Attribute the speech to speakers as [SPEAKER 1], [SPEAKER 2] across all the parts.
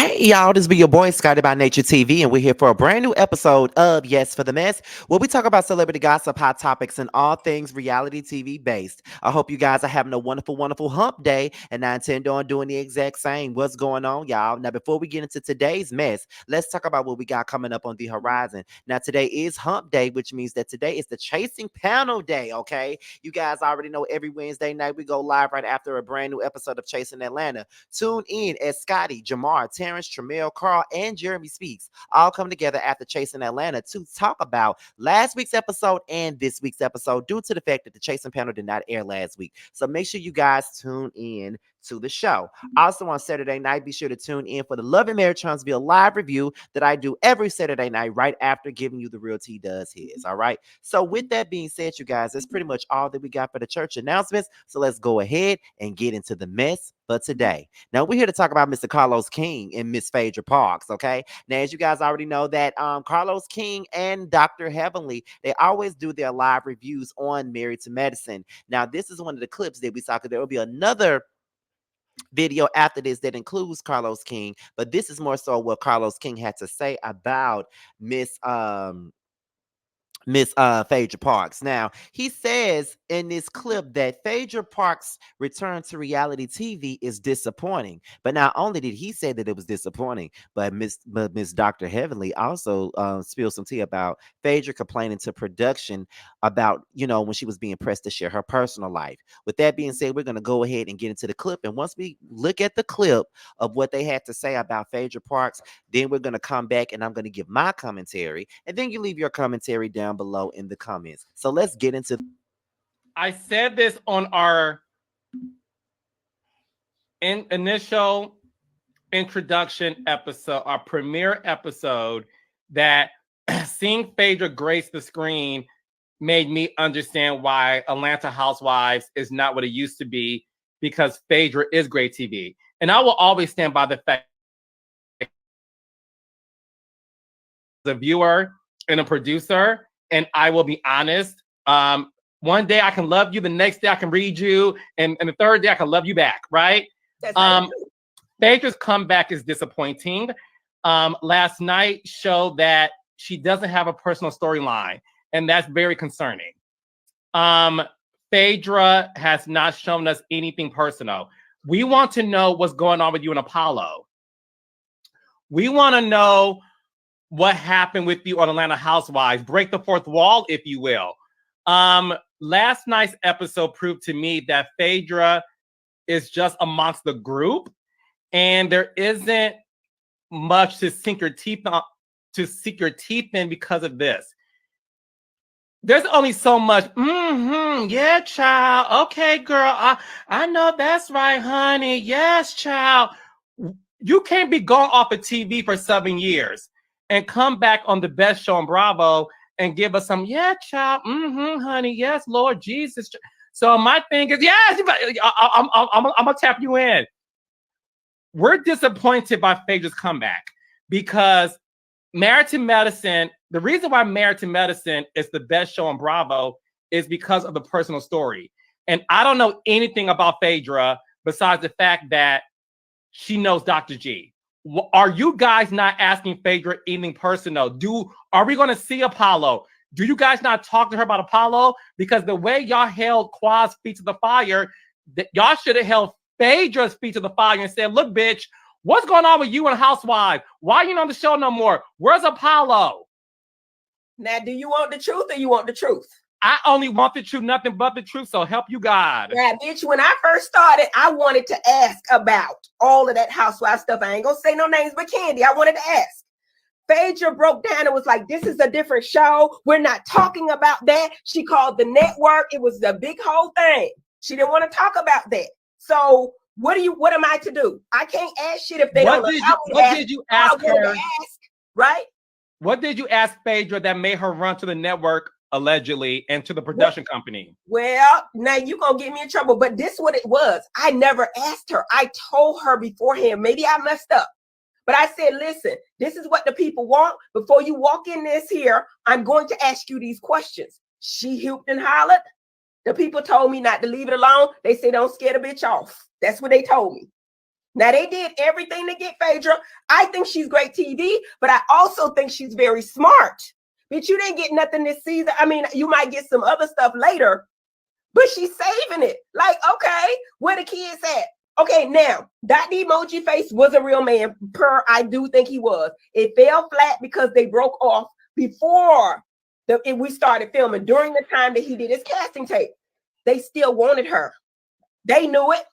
[SPEAKER 1] Hey y'all, this be your boy Scotty by Nature TV, and we're here for a brand new episode of Yes for the Mess, where we talk about celebrity gossip, hot topics, and all things reality TV based. I hope you guys are having a wonderful, wonderful hump day, and I intend on doing the exact same. What's going on, y'all? Now, before we get into today's mess, let's talk about what we got coming up on the horizon. Now, today is hump day, which means that today is the chasing panel day, okay? You guys already know every Wednesday night we go live right after a brand new episode of Chasing Atlanta. Tune in as Scotty, Jamar, Terrence, Tramel, Carl, and Jeremy Speaks all come together after Chasing Atlanta to talk about last week's episode and this week's episode due to the fact that the Chasing panel did not air last week. So make sure you guys tune in to the show. Also on Saturday night, be sure to tune in for the Love and Marriage Transville live review that I do every Saturday night right after giving you the real T does his. All right. So with that being said, you guys, that's pretty much all that we got for the church announcements. So let's go ahead and get into the mess for today. Now we're here to talk about Mr. Carlos King and Miss Phaedra Parks. Okay. Now, as you guys already know, that Carlos King and Dr. Heavenly, they always do their live reviews on Married to Medicine. Now, this is one of the clips that we saw, because there will be another video after this that includes Carlos King, but this is more so what Carlos King had to say about Miss Phaedra Parks. Now, he says in this clip that Phaedra Parks' return to reality TV is disappointing. But not only did he say that it was disappointing, but Miss Dr. Heavenly also spilled some tea about Phaedra complaining to production about, when she was being pressed to share her personal life. With that being said, we're going to go ahead and get into the clip. And once we look at the clip of what they had to say about Phaedra Parks, then we're going to come back and I'm going to give my commentary. And then you leave your commentary down below in the comments. So let's get into.
[SPEAKER 2] I said this on our initial introduction episode, our premiere episode, that seeing Phaedra grace the screen made me understand why Atlanta Housewives is not what it used to be, because Phaedra is great TV. And I will always stand by the fact, the viewer and a producer, and I will be honest, one day I can love you, the next day I can read you, and the third day I can love you back, right? Phaedra's comeback is disappointing. Last night showed that she doesn't have a personal storyline, and that's very concerning. Phaedra has not shown us anything personal. We want to know what's going on with you and Apollo. We want to know what happened with you on Atlanta Housewives. Break the fourth wall, if you will. Last night's episode proved to me that Phaedra is just amongst the group, and there isn't much to sink your teeth in because of this. There's only so much. Yeah, child. Okay, girl. I know that's right, honey. Yes, child. You can't be gone off of TV for 7 years and come back on the best show on Bravo and give us some, yeah, child, honey, yes, Lord Jesus. So my thing is, yes, I'm gonna tap you in. We're disappointed by Phaedra's comeback because Married to Medicine, the reason why Married to Medicine is the best show on Bravo is because of the personal story. And I don't know anything about Phaedra besides the fact that she knows Dr. G. Are you guys not asking Phaedra anything personal? Are we going to see Apollo? Do you guys not talk to her about Apollo? Because the way y'all held Quad's feet to the fire, y'all should have held Phaedra's feet to the fire and said, look, bitch, what's going on with you and Housewives? Why are you not on the show no more? Where's Apollo?
[SPEAKER 3] Now, do you want the truth or you want the truth?
[SPEAKER 2] I only want the truth, nothing but the truth. So help you God.
[SPEAKER 3] Yeah, bitch, when I first started, I wanted to ask about all of that housewife stuff. I ain't gonna say no names, but Candy, I wanted to ask. Phaedra broke down and was like, this is a different show. We're not talking about that. She called the network. It was the big whole thing. She didn't want to talk about that. So what am I to do? I can't ask shit if they don't.
[SPEAKER 2] What did you ask her?
[SPEAKER 3] Right?
[SPEAKER 2] What did you ask Phaedra that made her run to the network, allegedly, and to the production company?
[SPEAKER 3] Well, now you're going to get me in trouble, but this is what it was. I never asked her. I told her beforehand. Maybe I messed up. But I said, listen, this is what the people want. Before you walk in this here, I'm going to ask you these questions. She hooped and hollered. The people told me not to leave it alone. They say, don't scare the bitch off. That's what they told me. Now they did everything to get Phaedra. I think she's great TV, but I also think she's very smart. But you didn't get nothing this season. I mean, you might get some other stuff later, but she's saving it. Like, okay, where the kids at? Okay, now that emoji face was a real man. I do think he was. It fell flat because they broke off before we started filming. During the time that he did his casting tape, they still wanted her. They knew it.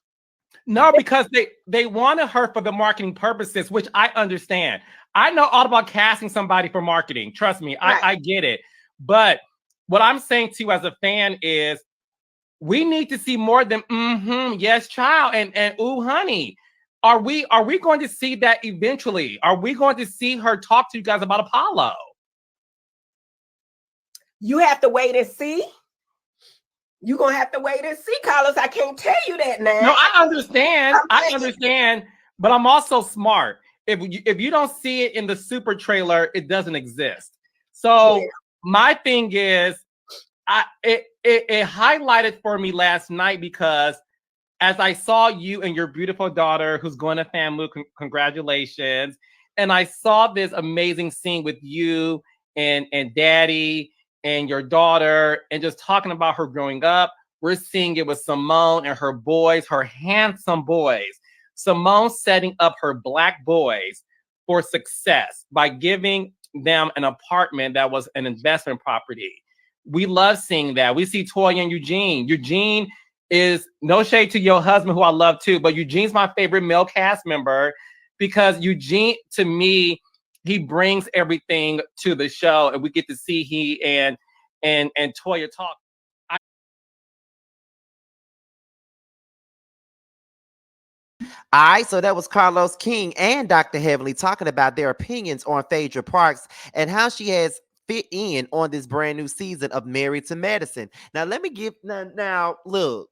[SPEAKER 2] No, because they wanted her for the marketing purposes, which I understand. I know all about casting somebody for marketing. Trust me,
[SPEAKER 3] Right.
[SPEAKER 2] I get it. But what I'm saying to you as a fan is we need to see more than yes, child, and ooh, honey. Are we going to see that eventually? Are we going to see her talk to you guys about Apollo?
[SPEAKER 3] You have to wait and see. You're gonna have to wait and see, Carlos. I can't tell you that now.
[SPEAKER 2] No, I understand. I understand, but I'm also smart. If you don't see it in the super trailer, it doesn't exist. So
[SPEAKER 3] Yeah.
[SPEAKER 2] my thing is, it highlighted for me last night because as I saw you and your beautiful daughter, who's going to FAMU, congratulations, and I saw this amazing scene with you and Daddy and your daughter, and just talking about her growing up. We're seeing it with Simone and her boys, her handsome boys. Simone setting up her Black boys for success by giving them an apartment that was an investment property. We love seeing that. We see Toya and Eugene. Eugene is, no shade to your husband, who I love too, but Eugene's my favorite male cast member because Eugene, to me, he brings everything to the show, and we get to see he and Toya talk.
[SPEAKER 1] All right, so that was Carlos King and Dr. Heavenly talking about their opinions on Phaedra Parks and how she has fit in on this brand new season of Married to Medicine. Now, let me give now look.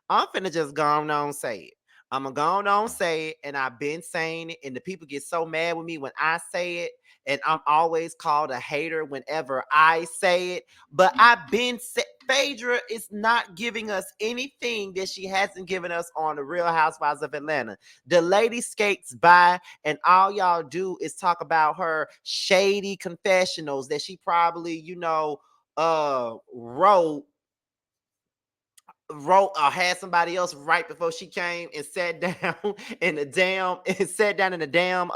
[SPEAKER 1] I'm finna just go on say it. I'm gonna go on say it, and I've been saying it, and the people get so mad with me when I say it, and I'm always called a hater whenever I say it. But I've been Phaedra is not giving us anything that she hasn't given us on the Real Housewives of Atlanta. The lady skates by, and all y'all do is talk about her shady confessionals that she probably, wrote or had somebody else right before she came and sat down in the damn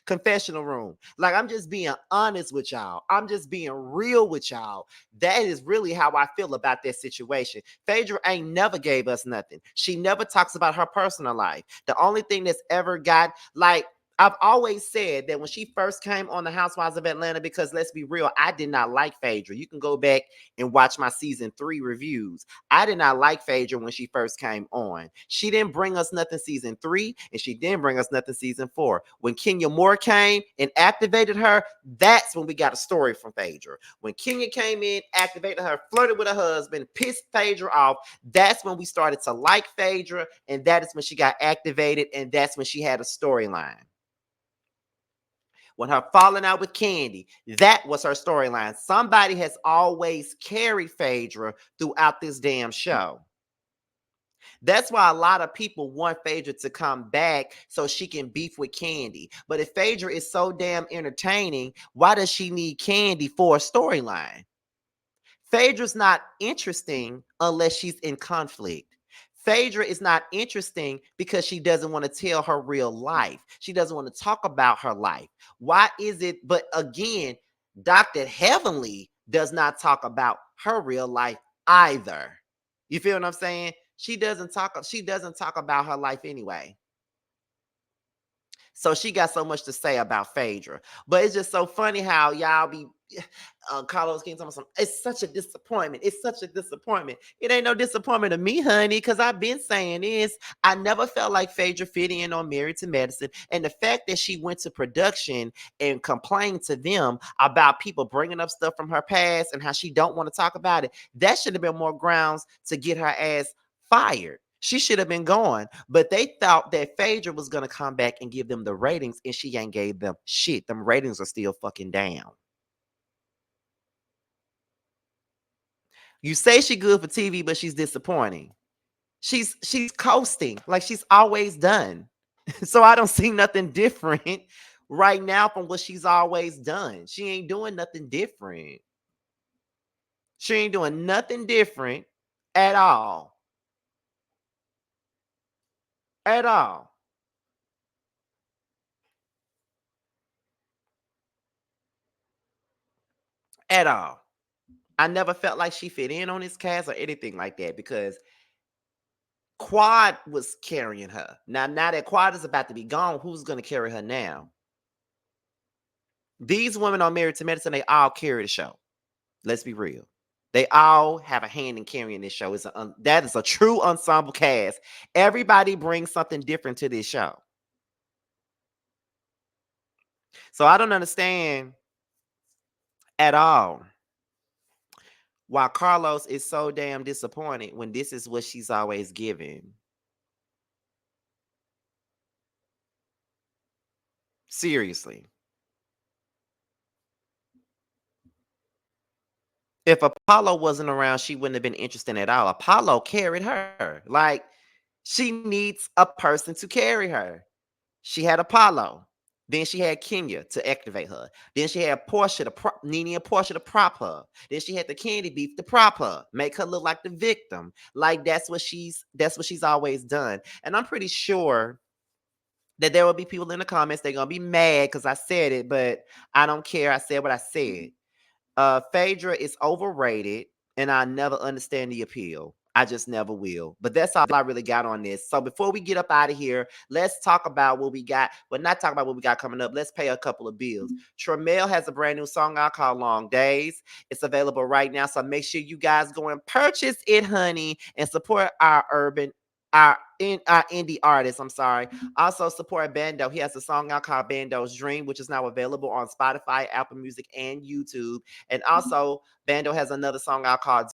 [SPEAKER 1] confessional room. Like, I'm just being honest with y'all. I'm just being real with y'all. That is really how I feel about that situation. Phaedra ain't never gave us nothing. She never talks about her personal life. The only thing that's ever got, like, I've always said that when she first came on the Housewives of Atlanta, because let's be real, I did not like Phaedra. You can go back and watch my season 3 reviews. I did not like Phaedra when she first came on. She didn't bring us nothing season 3, and she didn't bring us nothing season 4. When Kenya Moore came and activated her, that's when we got a story from Phaedra. When Kenya came in, activated her, flirted with her husband, pissed Phaedra off, that's when we started to like Phaedra, and that is when she got activated, and that's when she had a storyline. When her falling out with Candy, that was her storyline. Somebody has always carried Phaedra throughout this damn show. That's why a lot of people want Phaedra to come back so she can beef with Candy. But if Phaedra is so damn entertaining, why does she need Candy for a storyline? Phaedra's not interesting unless she's in conflict. Phaedra is not interesting because she doesn't want to tell her real life. She doesn't want to talk about her life. Why is it? But again, Dr. Heavenly does not talk about her real life either. You feel what I'm saying? She doesn't talk about her life anyway. So she got so much to say about Phaedra. But it's just so funny how y'all be Carlos King talking about it's such a disappointment. It's such a disappointment. It ain't no disappointment to me, honey, because I've been saying this. I never felt like Phaedra fit in on Married to Medicine. And the fact that she went to production and complained to them about people bringing up stuff from her past and how she don't want to talk about it, that should have been more grounds to get her ass fired. She should have been gone, but they thought that Phaedra was going to come back and give them the ratings, and she ain't gave them shit. Them ratings are still fucking down. You say she good for TV, but she's disappointing. She's coasting like she's always done. So I don't see nothing different right now from what she's always done. She ain't doing nothing different. She ain't doing nothing different at all. At all. At all. I never felt like she fit in on this cast or anything like that because Quad was carrying her. Now that Quad is about to be gone, who's going to carry her now? These women on Married to Medicine, they all carry the show. Let's be real. They all have a hand in carrying this show. That is a true ensemble cast. Everybody brings something different to this show. So I don't understand at all why Carlos is so damn disappointed when this is what she's always given. Seriously. If Apollo wasn't around, she wouldn't have been interested at all. Apollo carried her. Like, she needs a person to carry her. She had Apollo. Then she had Kenya to activate her. Then she had Portia to Nene and Portia to prop her. Then she had the Candy Beef to prop her, make her look like the victim. Like that's what she's always done. And I'm pretty sure that there will be people in the comments, they're gonna be mad because I said it, but I don't care. I said what I said. Phaedra is overrated, and I never understand the appeal. I just never will. But that's all I really got on this. So before we get up out of here, let's talk about what we got. Well, not talk about what we got coming up. Let's pay a couple of bills. Tremel has a brand new song out called Long Days. It's available right now. So make sure you guys go and purchase it, honey, and support our our indie artists. I'm sorry. Also support Bando. He has a song out called Bando's Dream, which is now available on Spotify, Apple Music, and YouTube. And also, Bando has another song out called